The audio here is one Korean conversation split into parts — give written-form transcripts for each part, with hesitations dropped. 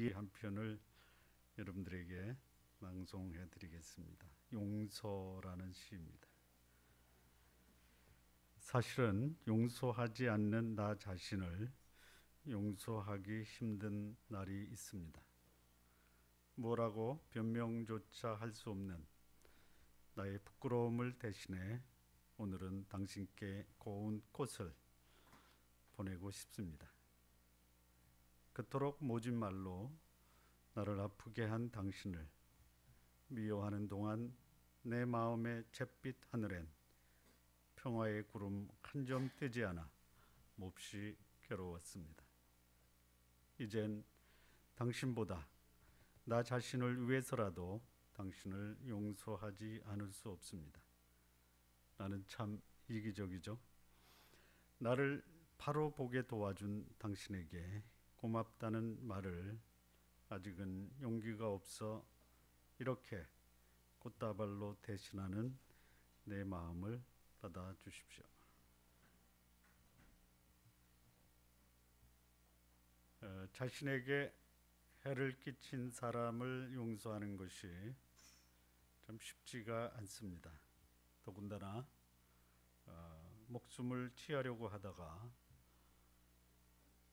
시 한 편을 여러분들에게 낭송해 드리겠습니다. 용서라는 시입니다. 사실은 용서하지 않는 나 자신을 용서하기 힘든 날이 있습니다. 뭐라고 변명조차 할 수 없는 나의 부끄러움을 대신해 오늘은 당신께 고운 꽃을 보내고 싶습니다. 그토록 모진 말로 나를 아프게 한 당신을 미워하는 동안 내 마음의 잿빛 하늘엔 평화의 구름 한 점 뜨지 않아 몹시 괴로웠습니다. 이젠 당신보다 나 자신을 위해서라도 당신을 용서하지 않을 수 없습니다. 나는 참 이기적이죠. 나를 바로 보게 도와준 당신에게 고맙다는 말을 아직은 용기가 없어 이렇게 꽃다발로 대신하는 내 마음을 받아주십시오. 자신에게 해를 끼친 사람을 용서하는 것이 참 쉽지가 않습니다. 더군다나 목숨을 취하려고 하다가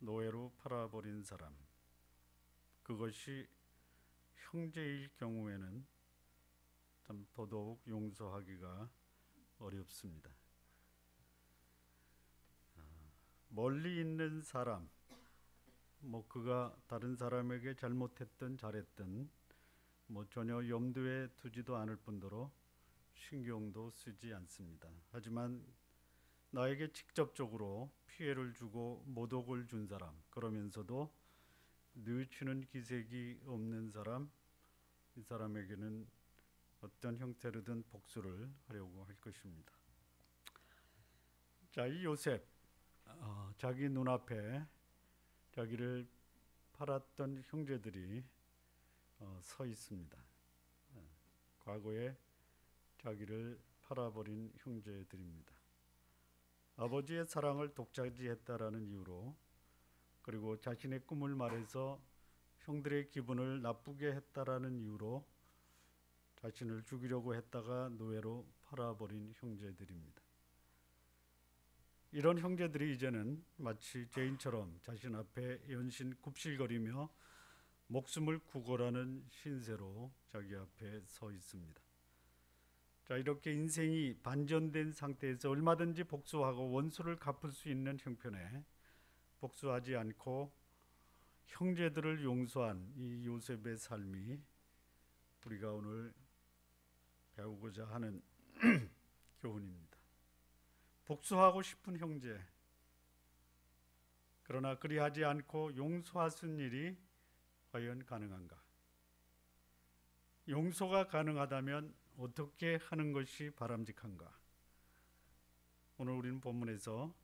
노예로 팔아버린 사람, 그것이 형제일 경우에는 참 더더욱 용서하기가 어렵습니다. 멀리 있는 사람, 그가 다른 사람에게 잘못했든 잘했든 전혀 염두에 두지도 않을 뿐더러 신경도 쓰지 않습니다. 하지만 나에게 직접적으로 피해를 주고 모독을 준 사람, 그러면서도 뉘우치는 기색이 없는 사람, 이 사람에게는 어떤 형태로든 복수를 하려고 할 것입니다. 자, 이 요셉, 자기 눈앞에 자기를 팔았던 형제들이 서 있습니다. 과거에 자기를 팔아버린 형제들입니다. 아버지의 사랑을 독차지했다라는 이유로, 그리고 자신의 꿈을 말해서 형들의 기분을 나쁘게 했다라는 이유로 자신을 죽이려고 했다가 노예로 팔아버린 형제들입니다. 이런 형제들이 이제는 마치 죄인처럼 자신 앞에 연신 굽실거리며 목숨을 구걸하는 신세로 자기 앞에 서 있습니다. 자, 이렇게 인생이 반전된 상태에서 얼마든지 복수하고 원수를 갚을 수 있는 형편에 복수하지 않고 형제들을 용서한 이 요셉의 삶이 우리가 오늘 배우고자 하는 교훈입니다. 복수하고 싶은 형제, 그러나 그리하지 않고 용서하신 일이 과연 가능한가? 용서가 가능하다면 어떻게 하는 것이 바람직한가? 오늘 우리는 본문에서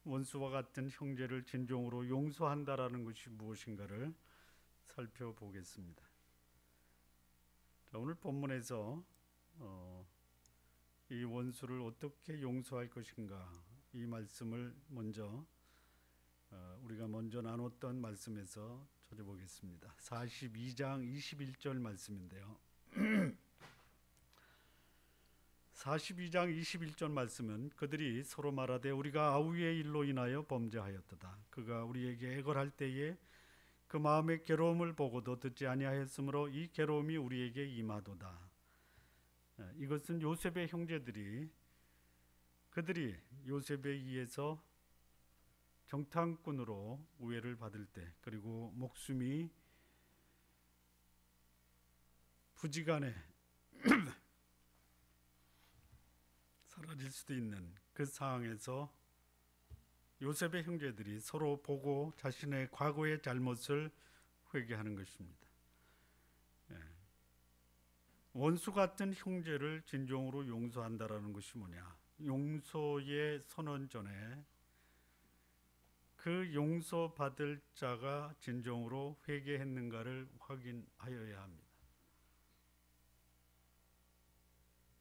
원수와 같은 형제를 진정으로 용서한다라는 것이 무엇인가를 살펴보겠습니다. 자, 오늘 본문에서 이 원수를 어떻게 용서할 것인가, 이 말씀을 먼저 우리가 먼저 나눴던 말씀에서 찾아보겠습니다. 42장 21절 말씀인데요. 42장 21절 말씀은 그들이 서로 말하되 우리가 아우의 일로 인하여 범죄하였도다. 그가 우리에게 애걸할 때에 그 마음의 괴로움을 보고도 듣지 아니하였으므로 이 괴로움이 우리에게 임하도다. 이것은 요셉의 형제들이 그들이 요셉에 의해서 정탐꾼으로 우회를 받을 때, 그리고 목숨이 부지간에 사라질 수도 있는 그 상황에서 요셉의 형제들이 서로 보고 자신의 과거의 잘못을 회개하는 것입니다. 원수 같은 형제를 진정으로 용서한다라는 것이 뭐냐? 용서의 선언 전에 그 용서받을 자가 진정으로 회개했는가를 확인하여야 합니다.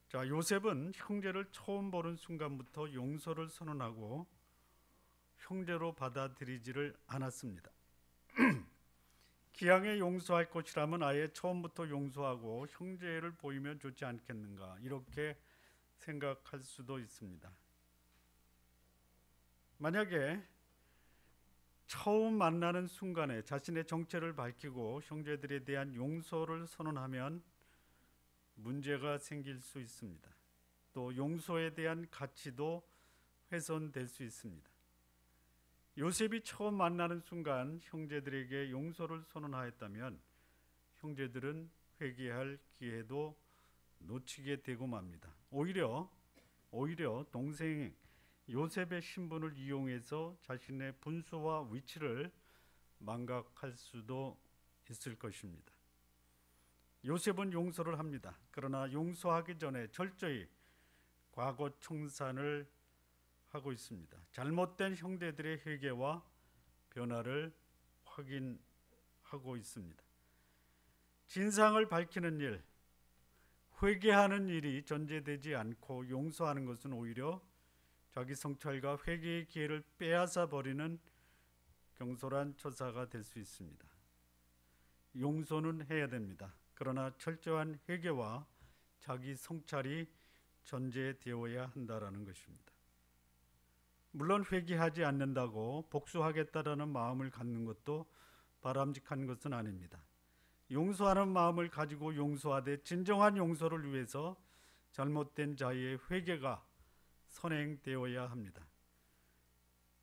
자, 요셉은 형제를 처음 보는 순간부터 용서를 선언하고 형제로 받아들이지를 않았습니다. 기왕에 용서할 것이라면 아예 처음부터 용서하고 형제를 보이면 좋지 않겠는가, 이렇게 생각할 수도 있습니다. 만약에 처음 만나는 순간에 자신의 정체를 밝히고 형제들에 대한 용서를 선언하면 문제가 생길 수 있습니다. 또 용서에 대한 가치도 훼손될 수 있습니다. 요셉이 처음 만나는 순간 형제들에게 용서를 선언하였다면 형제들은 회개할 기회도 놓치게 되고 맙니다. 오히려 동생 요셉의 신분을 이용해서 자신의 분수와 위치를 망각할 수도 있을 것입니다. 요셉은 용서를 합니다. 그러나 용서하기 전에 철저히 과거 청산을 하고 있습니다. 잘못된 형제들의 회개와 변화를 확인하고 있습니다. 진상을 밝히는 일, 회개하는 일이 전제되지 않고 용서하는 것은 오히려 자기 성찰과 회개의 기회를 빼앗아 버리는 경솔한 처사가 될 수 있습니다. 용서는 해야 됩니다. 그러나 철저한 회개와 자기 성찰이 전제되어야 한다라는 것입니다. 물론 회개하지 않는다고 복수하겠다라는 마음을 갖는 것도 바람직한 것은 아닙니다. 용서하는 마음을 가지고 용서하되 진정한 용서를 위해서 잘못된 자의 회개가 선행되어야 합니다.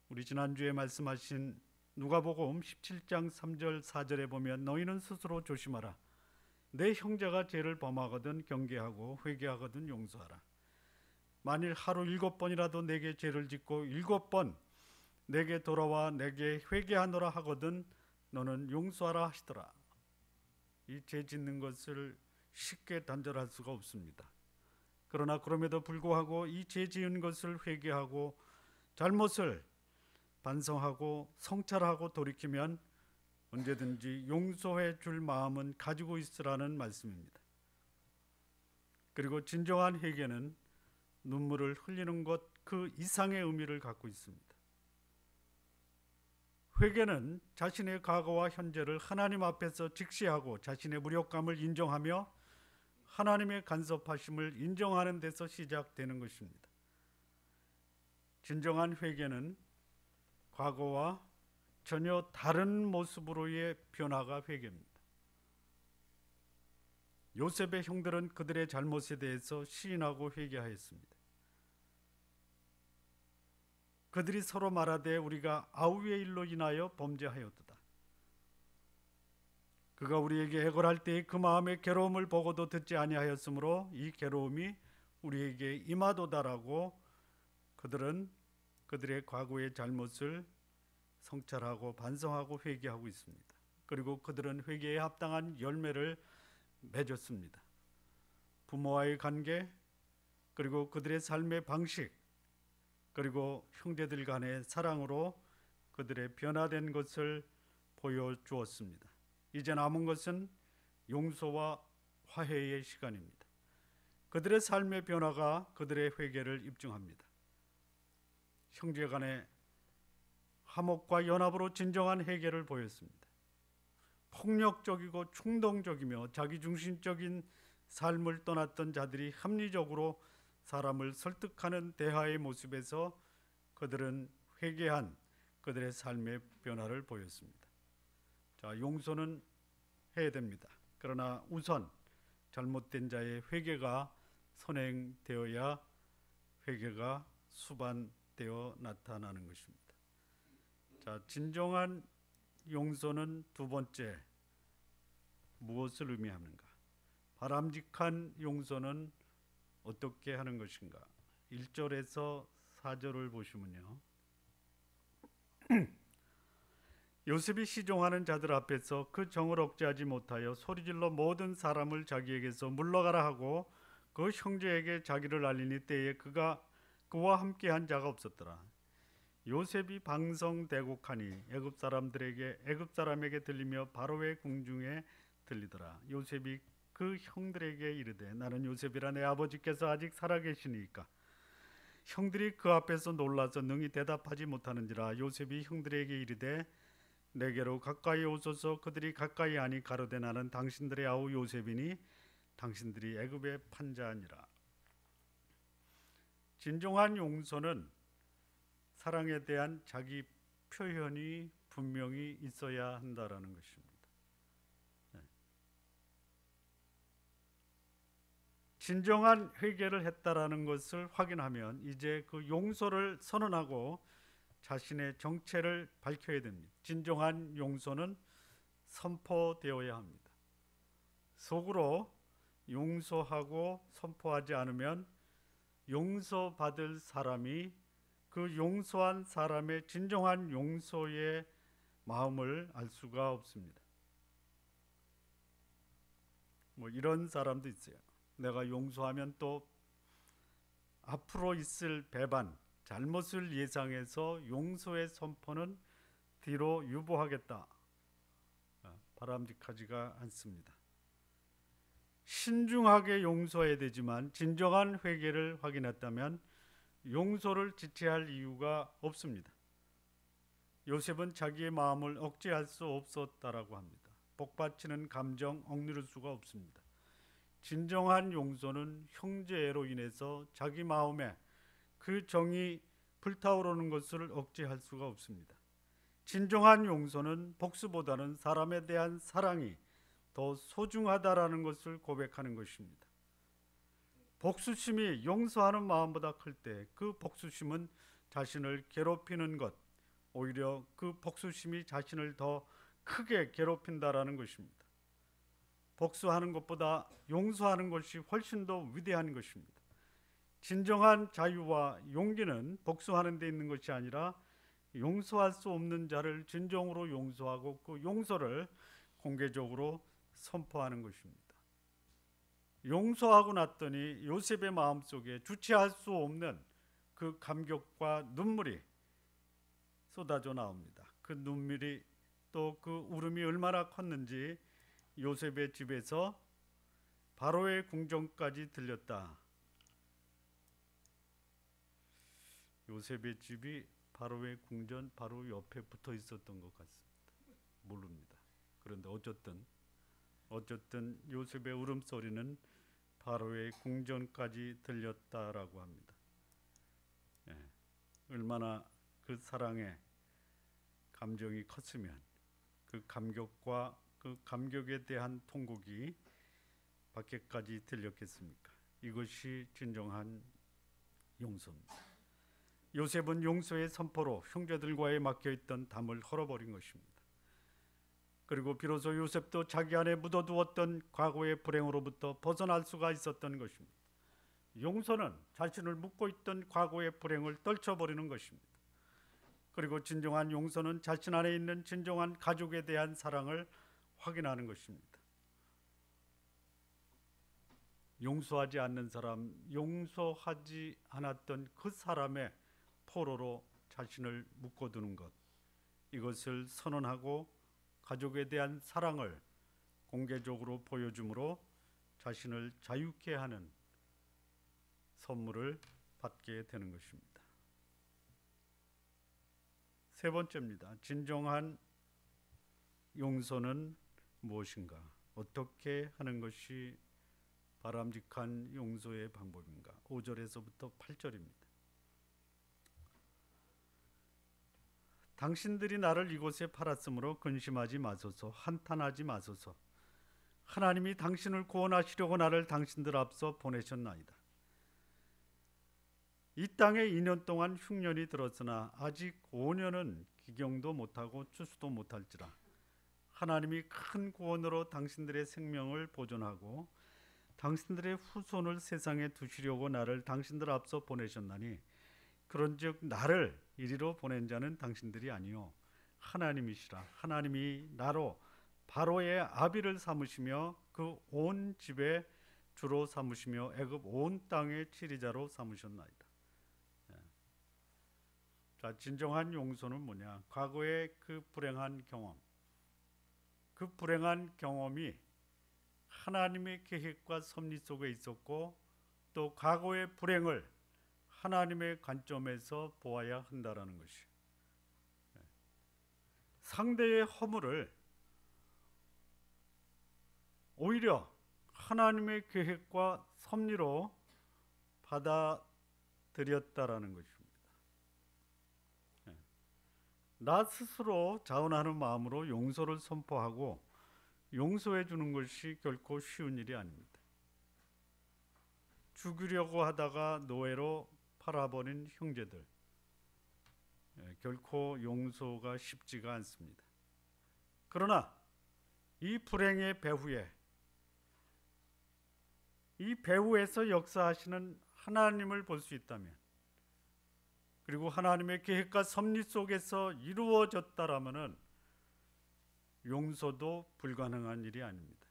우리 지난주에 말씀하신 누가복음 17장 3절 4절에 보면 너희는 스스로 조심하라. 내 형제가 죄를 범하거든 경계하고 회개하거든 용서하라. 만일 하루 7번이라도 내게 죄를 짓고 7번 내게 돌아와 내게 회개하노라 하거든 너는 용서하라 하시더라. 이 죄 짓는 것을 쉽게 단절할 수가 없습니다. 그러나 그럼에도 불구하고 이 죄 지은 것을 회개하고 잘못을 반성하고 성찰하고 돌이키면 언제든지 용서해 줄 마음은 가지고 있으라는 말씀입니다. 그리고 진정한 회개는 눈물을 흘리는 것 그 이상의 의미를 갖고 있습니다. 회개는 자신의 과거와 현재를 하나님 앞에서 직시하고 자신의 무력감을 인정하며 하나님의 간섭하심을 인정하는 데서 시작되는 것입니다. 진정한 회개는 과거와 전혀 다른 모습으로의 변화가 회개입니다. 요셉의 형들은 그들의 잘못에 대해서 시인하고 회개하였습니다. 그들이 서로 말하되 우리가 아우의 일로 인하여 범죄하였도다. 그가 우리에게 애걸할 때에 그 마음의 괴로움을 보고도 듣지 아니하였으므로 이 괴로움이 우리에게 임하도다라고 그들은 그들의 과거의 잘못을 성찰하고 반성하고 회개하고 있습니다. 그리고 그들은 회개에 합당한 열매를 맺었습니다. 부모와의 관계, 그리고 그들의 삶의 방식, 그리고 형제들 간의 사랑으로 그들의 변화된 것을 보여주었습니다. 이제 남은 것은 용서와 화해의 시간입니다. 그들의 삶의 변화가 그들의 회개를 입증합니다. 형제 간의 화목과 연합으로 진정한 회개를 보였습니다. 폭력적이고 충동적이며 자기중심적인 삶을 떠났던 자들이 합리적으로 사람을 설득하는 대화의 모습에서 그들은 회개한 그들의 삶의 변화를 보였습니다. 자, 용서는 해야 됩니다. 그러나 우선 잘못된 자의 회개가 선행되어야 회개가 수반되어 나타나는 것입니다. 자, 진정한 용서는 두 번째 무엇을 의미하는가? 바람직한 용서는 어떻게 하는 것인가? 1절에서 4절을 보시면요. 요셉이 시종하는 자들 앞에서 그 정을 억제하지 못하여 소리질러 모든 사람을 자기에게서 물러가라 하고 그 형제에게 자기를 알리니 때에 그와 함께한 자가 없었더라. 요셉이 방성대곡하니 애굽 사람에게 들리며 바로의 궁중에 들리더라. 요셉이 그 형들에게 이르되 나는 요셉이라 내 아버지께서 아직 살아계시니까. 형들이 그 앞에서 놀라서 능히 대답하지 못하는지라. 요셉이 형들에게 이르되 내게로 가까이 오소서. 그들이 가까이 하니 가로되 나는 당신들의 아우 요셉이니 당신들이 애굽의 판자니라. 진정한 용서는 사랑에 대한 자기 표현이 분명히 있어야 한다라는 것입니다. 진정한 회개를 했다라는 것을 확인하면 이제 그 용서를 선언하고 자신의 정체를 밝혀야 됩니다. 진정한 용서는 선포되어야 합니다. 속으로 용서하고 선포하지 않으면 용서받을 사람이 그 용서한 사람의 진정한 용서의 마음을 알 수가 없습니다. 이런 사람도 있어요. 내가 용서하면 또 앞으로 있을 배반, 잘못을 예상해서 용서의 선포는 뒤로 유보하겠다. 바람직하지가 않습니다. 신중하게 용서해야 되지만 진정한 회개를 확인했다면 용서를 지체할 이유가 없습니다. 요셉은 자기의 마음을 억제할 수 없었다라고 합니다. 복받치는 감정 억누를 수가 없습니다. 진정한 용서는 형제애로 인해서 자기 마음에 그 정이 불타오르는 것을 억제할 수가 없습니다. 진정한 용서는 복수보다는 사람에 대한 사랑이 더 소중하다라는 것을 고백하는 것입니다. 복수심이 용서하는 마음보다 클 때 그 복수심은 자신을 괴롭히는 것, 오히려 그 복수심이 자신을 더 크게 괴롭힌다라는 것입니다. 복수하는 것보다 용서하는 것이 훨씬 더 위대한 것입니다. 진정한 자유와 용기는 복수하는 데 있는 것이 아니라 용서할 수 없는 자를 진정으로 용서하고 그 용서를 공개적으로 선포하는 것입니다. 용서하고 났더니 요셉의 마음속에 주체할 수 없는 그 감격과 눈물이 쏟아져 나옵니다. 그 눈물이 또 그 울음이 얼마나 컸는지 요셉의 집에서 바로의 궁전까지 들렸다. 요셉의 집이 바로의 궁전 바로 옆에 붙어 있었던 것 같습니다. 모릅니다. 그런데 어쨌든 요셉의 울음소리는 바로의 궁전까지 들렸다라고 합니다. 얼마나 그 사랑의 감정이 컸으면 그 감격과 그 감격에 대한 통곡이 밖에까지 들렸겠습니까? 이것이 진정한 용서입니다. 요셉은 용서의 선포로 형제들과의 막혀있던 담을 헐어버린 것입니다. 그리고 비로소 요셉도 자기 안에 묻어두었던 과거의 불행으로부터 벗어날 수가 있었던 것입니다. 용서는 자신을 묶고 있던 과거의 불행을 떨쳐버리는 것입니다. 그리고 진정한 용서는 자신 안에 있는 진정한 가족에 대한 사랑을 확인하는 것입니다. 용서하지 않는 사람, 용서하지 않았던 그 사람의 포로로 자신을 묶어두는 것, 이것을 선언하고 가족에 대한 사랑을 공개적으로 보여줌으로 자신을 자유케 하는 선물을 받게 되는 것입니다. 세 번째입니다. 진정한 용서는 무엇인가? 어떻게 하는 것이 바람직한 용서의 방법인가? 5절에서부터 8절입니다. 당신들이 나를 이곳에 팔았으므로 근심하지 마소서. 한탄하지 마소서. 하나님이 당신을 구원하시려고 나를 당신들 앞서 보내셨나이다. 이 땅에 2년 동안 흉년이 들었으나 아직 5년은 기경도 못하고 추수도 못할지라. 하나님이 큰 구원으로 당신들의 생명을 보존하고 당신들의 후손을 세상에 두시려고 나를 당신들 앞서 보내셨나니 그런즉 나를 이리로 보낸 자는 당신들이 아니요 하나님이시라. 하나님이 나로 바로의 아비를 삼으시며 그 온 집에 주로 삼으시며 애굽 온 땅의 치리자로 삼으셨나이다. 자, 진정한 용서는 뭐냐? 과거의 그 불행한 경험, 그 불행한 경험이 하나님의 계획과 섭리 속에 있었고 또 과거의 불행을 하나님의 관점에서 보아야 한다라는 것이. 상대의 허물을 오히려 하나님의 계획과 섭리로 받아들였다라는 것입니다. 나 스스로 자원하는 마음으로 용서를 선포하고 용서해 주는 것이 결코 쉬운 일이 아닙니다. 죽이려고 하다가 노예로 팔아버린 형제들, 결코 용서가 쉽지가 않습니다. 그러나 이 불행의 배후에, 이 배후에서 역사하시는 하나님을 볼 수 있다면, 그리고 하나님의 계획과 섭리 속에서 이루어졌다라면은 용서도 불가능한 일이 아닙니다.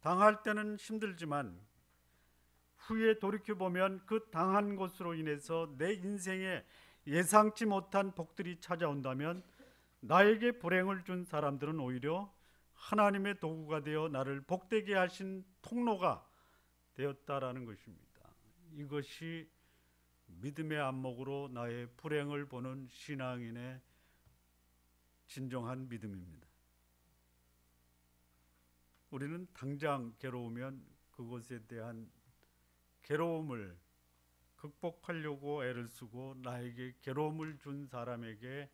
당할 때는 힘들지만 후에 돌이켜보면 그 당한 것으로 인해서 내 인생에 예상치 못한 복들이 찾아온다면 나에게 불행을 준 사람들은 오히려 하나님의 도구가 되어 나를 복되게 하신 통로가 되었다라는 것입니다. 이것이 믿음의 안목으로 나의 불행을 보는 신앙인의 진정한 믿음입니다. 우리는 당장 괴로우면 그것에 대한 괴로움을 극복하려고 애를 쓰고 나에게 괴로움을 준 사람에게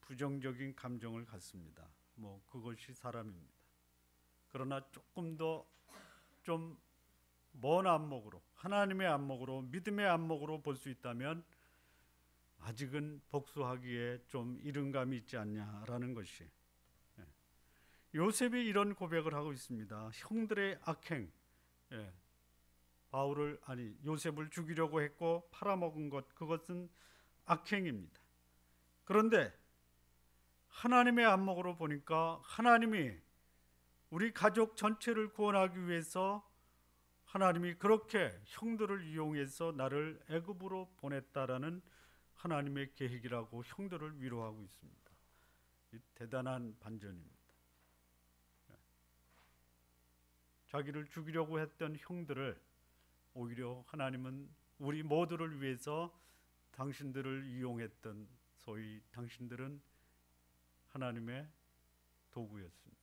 부정적인 감정을 갖습니다. 그것이 사람입니다. 그러나 조금 더 좀 먼 안목으로, 하나님의 안목으로, 믿음의 안목으로 볼 수 있다면 아직은 복수하기에 좀 이른 감이 있지 않냐라는 것이, 요셉이 이런 고백을 하고 있습니다. 형들의 악행, 요셉을 죽이려고 했고 팔아먹은 것, 그것은 악행입니다. 그런데 하나님의 안목으로 보니까 하나님이 우리 가족 전체를 구원하기 위해서 하나님이 그렇게 형들을 이용해서 나를 애굽으로 보냈다라는 하나님의 계획이라고 형들을 위로하고 있습니다. 이 대단한 반전입니다. 자기를 죽이려고 했던 형들을 오히려 하나님은 우리 모두를 위해서 당신들을 이용했던, 소위 당신들은 하나님의 도구였습니다.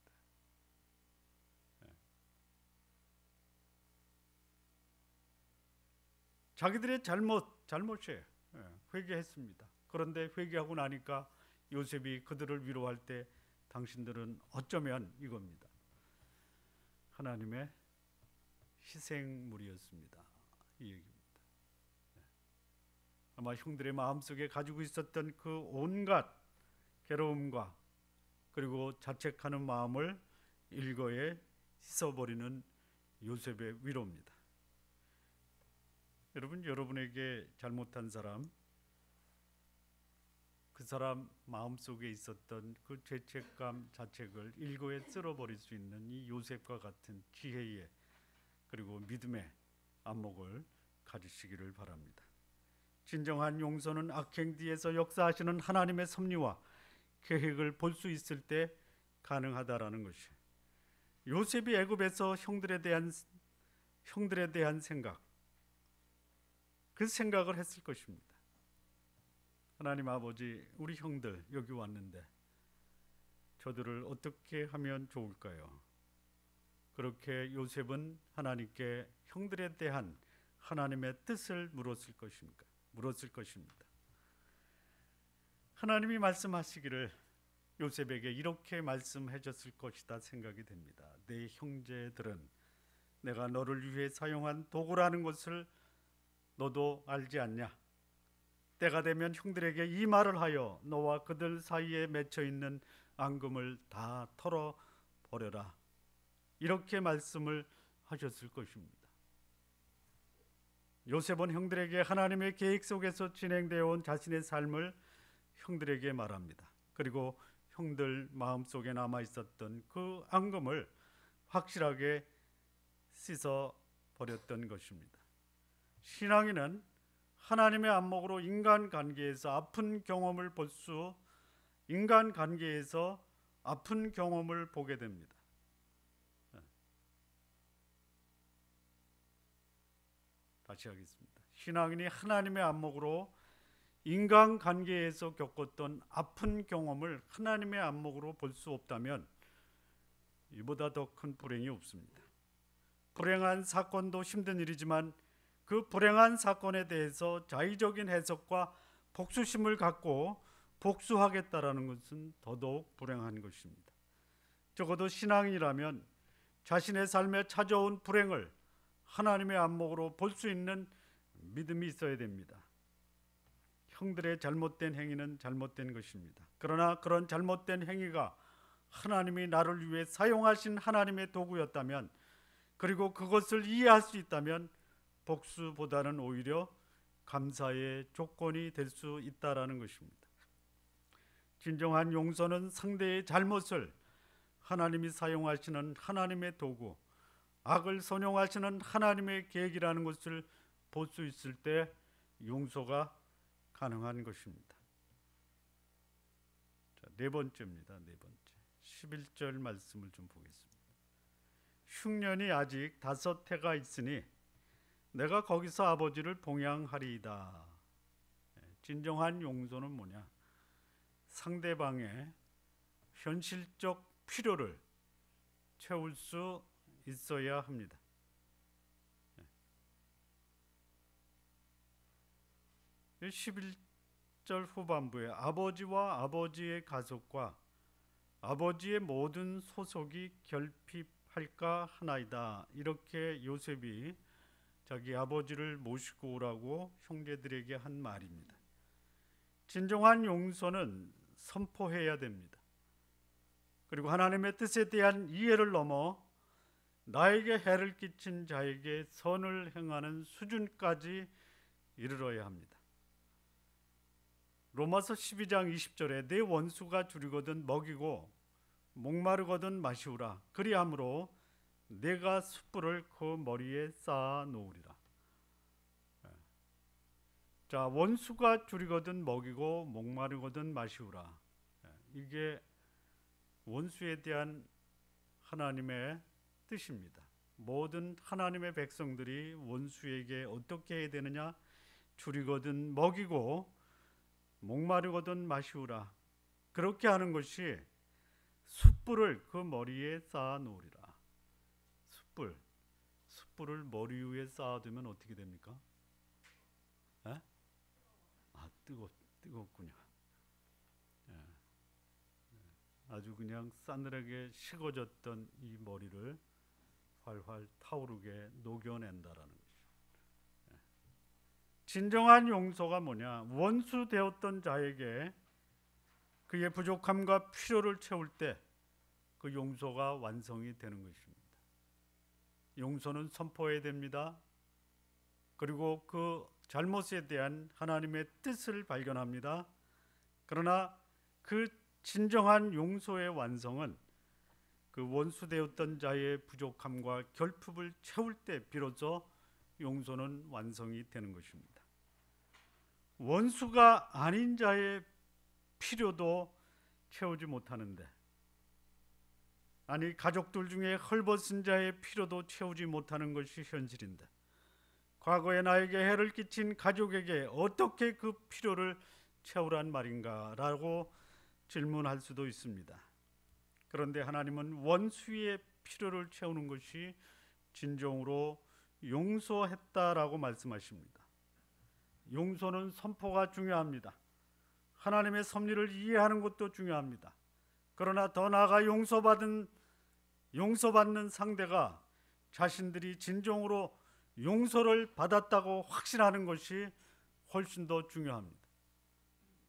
자기들의 잘못이에요. 회개했습니다. 그런데 회개하고 나니까 요셉이 그들을 위로할 때 당신들은 어쩌면 이겁니다. 하나님의 희생물이었습니다. 이 얘기입니다. 아마 형들의 마음속에 가지고 있었던 그 온갖 괴로움과 그리고 자책하는 마음을 일거에 씻어버리는 요셉의 위로입니다. 여러분에게 잘못한 사람, 그 사람 마음속에 있었던 그 죄책감, 자책을 일거에 쓸어버릴 수 있는 이 요셉과 같은 지혜의 그리고 믿음의 안목을 가지시기를 바랍니다. 진정한 용서는 악행 뒤에서 역사하시는 하나님의 섭리와 계획을 볼 수 있을 때 가능하다라는 것이, 요셉이 애굽에서 형들에 대한 생각, 그 생각을 했을 것입니다. 하나님 아버지, 우리 형들 여기 왔는데 저들을 어떻게 하면 좋을까요? 그렇게 요셉은 하나님께 형들에 대한 하나님의 뜻을 물었을 것입니다. 하나님이 말씀하시기를 요셉에게 이렇게 말씀해 줬을 것이다 생각이 됩니다. 내 형제들은 내가 너를 위해 사용한 도구라는 것을 너도 알지 않냐? 때가 되면 형들에게 이 말을 하여 너와 그들 사이에 맺혀 있는 앙금을 다 털어버려라. 이렇게 말씀을 하셨을 것입니다. 요셉은 형들에게 하나님의 계획 속에서 진행되어 온 자신의 삶을 형들에게 말합니다. 그리고 형들 마음속에 남아 있었던 그 앙금을 확실하게 씻어 버렸던 것입니다. 신앙인은 하나님의 안목으로 인간관계에서 아픈 경험을 보게 됩니다. 다시 하겠습니다. 신앙인이 하나님의 안목으로 인간관계에서 겪었던 아픈 경험을 하나님의 안목으로 볼 수 없다면 이보다 더 큰 불행이 없습니다. 불행한 사건도 힘든 일이지만 그 불행한 사건에 대해서 자의적인 해석과 복수심을 갖고 복수하겠다라는 것은 더더욱 불행한 것입니다. 적어도 신앙이라면 자신의 삶에 찾아온 불행을 하나님의 안목으로 볼 수 있는 믿음이 있어야 됩니다. 형들의 잘못된 행위는 잘못된 것입니다. 그러나 그런 잘못된 행위가 하나님이 나를 위해 사용하신 하나님의 도구였다면, 그리고 그것을 이해할 수 있다면 복수보다는 오히려 감사의 조건이 될 수 있다라는 것입니다. 진정한 용서는 상대의 잘못을 하나님이 사용하시는 하나님의 도구, 악을 선용하시는 하나님의 계획이라는 것을 볼 수 있을 때 용서가 가능한 것입니다. 자, 네 번째입니다. 네 번째. 11절 말씀을 좀 보겠습니다. 흉년이 아직 5해가 있으니 내가 거기서 아버지를 봉양하리이다. 진정한 용서는 뭐냐? 상대방의 현실적 필요를 채울 수 있어야 합니다. 11절 후반부에 아버지와 아버지의 가족과 아버지의 모든 소속이 결핍할까 하나이다. 이렇게 요셉이 자기 아버지를 모시고 오라고 형제들에게 한 말입니다. 진정한 용서는 선포해야 됩니다. 그리고 하나님의 뜻에 대한 이해를 넘어 나에게 해를 끼친 자에게 선을 행하는 수준까지 이르러야 합니다. 로마서 12장 20절에 내 원수가 줄이거든 먹이고 목마르거든 마시우라. 그리함으로 내가 숯불을 그 머리에 쌓아 놓으리라. 자, 원수가 줄이거든 먹이고 목마르거든 마시우라. 이게 원수에 대한 하나님의 뜻입니다. 모든 하나님의 백성들이 원수에게 어떻게 해야 되느냐? 줄이거든 먹이고 목마르거든 마시우라. 그렇게 하는 것이 숯불을 그 머리에 쌓아 놓으리라. 숯불을 머리 위에 쌓아두면 어떻게 됩니까? 에? 뜨겁군요. 아주 그냥 싸늘하게 식어졌던 이 머리를 활활 타오르게 녹여낸다라는 것이죠. 진정한 용서가 뭐냐? 원수 되었던 자에게 그의 부족함과 필요를 채울 때 그 용서가 완성이 되는 것입니다. 용서는 선포해야 됩니다. 그리고 그 잘못에 대한 하나님의 뜻을 발견합니다. 그러나 그 진정한 용서의 완성은 그 원수되었던 자의 부족함과 결핍을 채울 때 비로소 용서는 완성이 되는 것입니다. 원수가 아닌 자의 필요도 채우지 못하는데, 아니 가족들 중에 헐벗은 자의 필요도 채우지 못하는 것이 현실인데, 과거에 나에게 해를 끼친 가족에게 어떻게 그 필요를 채우란 말인가 라고 질문할 수도 있습니다. 그런데 하나님은 원수의 필요를 채우는 것이 진정으로 용서했다라고 말씀하십니다. 용서는 선포가 중요합니다. 하나님의 섭리를 이해하는 것도 중요합니다. 그러나 더 나아가 용서받는 상대가 자신들이 진정으로 용서를 받았다고 확신하는 것이 훨씬 더 중요합니다.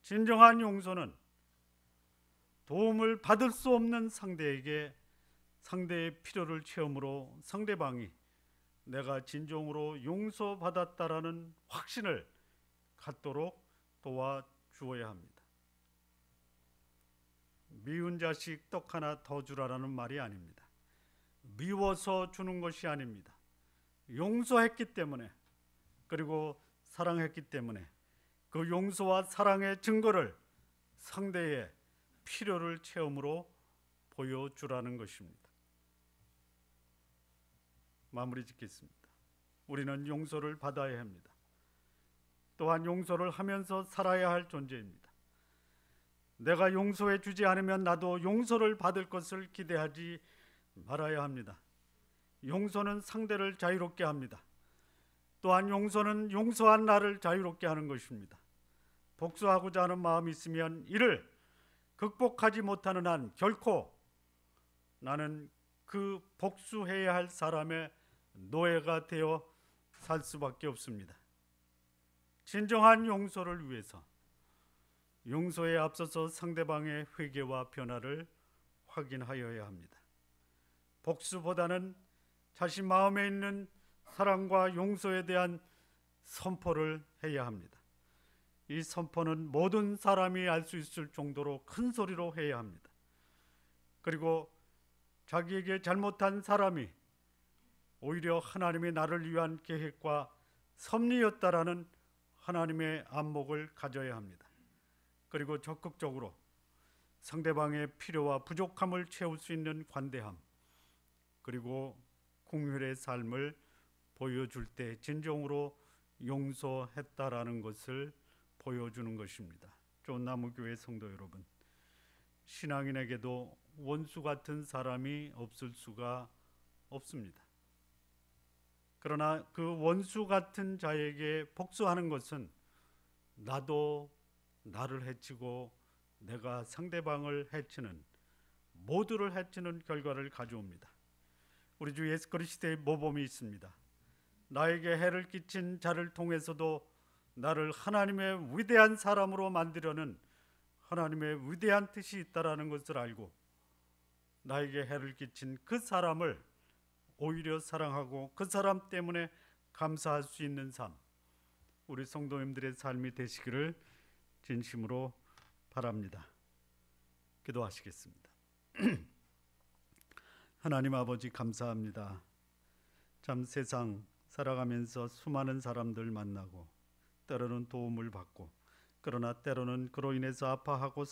진정한 용서는 도움을 받을 수 없는 상대에게 상대의 필요를 채움으로 상대방이 내가 진정으로 용서받았다라는 확신을 갖도록 도와주어야 합니다. 미운 자식 떡 하나 더 주라라는 말이 아닙니다. 미워서 주는 것이 아닙니다. 용서했기 때문에, 그리고 사랑했기 때문에 그 용서와 사랑의 증거를 상대의 필요를 채움으로 보여주라는 것입니다. 마무리 짓겠습니다. 우리는 용서를 받아야 합니다. 또한 용서를 하면서 살아야 할 존재입니다. 내가 용서해 주지 않으면 나도 용서를 받을 것을 기대하지 말아야 합니다. 용서는 상대를 자유롭게 합니다. 또한 용서는 용서한 나를 자유롭게 하는 것입니다. 복수하고자 하는 마음이 있으면 이를 극복하지 못하는 한 결코 나는 그 복수해야 할 사람의 노예가 되어 살 수밖에 없습니다. 진정한 용서를 위해서 용서에 앞서서 상대방의 회개와 변화를 확인하여야 합니다. 복수보다는 자신 마음에 있는 사랑과 용서에 대한 선포를 해야 합니다. 이 선포는 모든 사람이 알 수 있을 정도로 큰 소리로 해야 합니다. 그리고 자기에게 잘못한 사람이 오히려 하나님이 나를 위한 계획과 섭리였다라는 하나님의 안목을 가져야 합니다. 그리고 적극적으로 상대방의 필요와 부족함을 채울 수 있는 관대함, 그리고 긍휼의 삶을 보여줄 때 진정으로 용서했다라는 것을 보여주는 것입니다. 쫀나무교회 성도 여러분, 신앙인에게도 원수 같은 사람이 없을 수가 없습니다. 그러나 그 원수 같은 자에게 복수하는 것은 나도 나를 해치고 내가 상대방을 해치는, 모두를 해치는 결과를 가져옵니다. 우리 주 예수 그리스도의 모범이 있습니다. 나에게 해를 끼친 자를 통해서도 나를 하나님의 위대한 사람으로 만들려는 하나님의 위대한 뜻이 있다라는 것을 알고 나에게 해를 끼친 그 사람을 오히려 사랑하고 그 사람 때문에 감사할 수 있는 삶, 우리 성도님들의 삶이 되시기를 진심으로 바랍니다. 기도하시겠습니다. 하나님 아버지, 감사합니다. 참 세상 살아가면서 수많은 사람들 만나고 때로는 도움을 받고, 그러나 때로는 그로 인해서 아파하고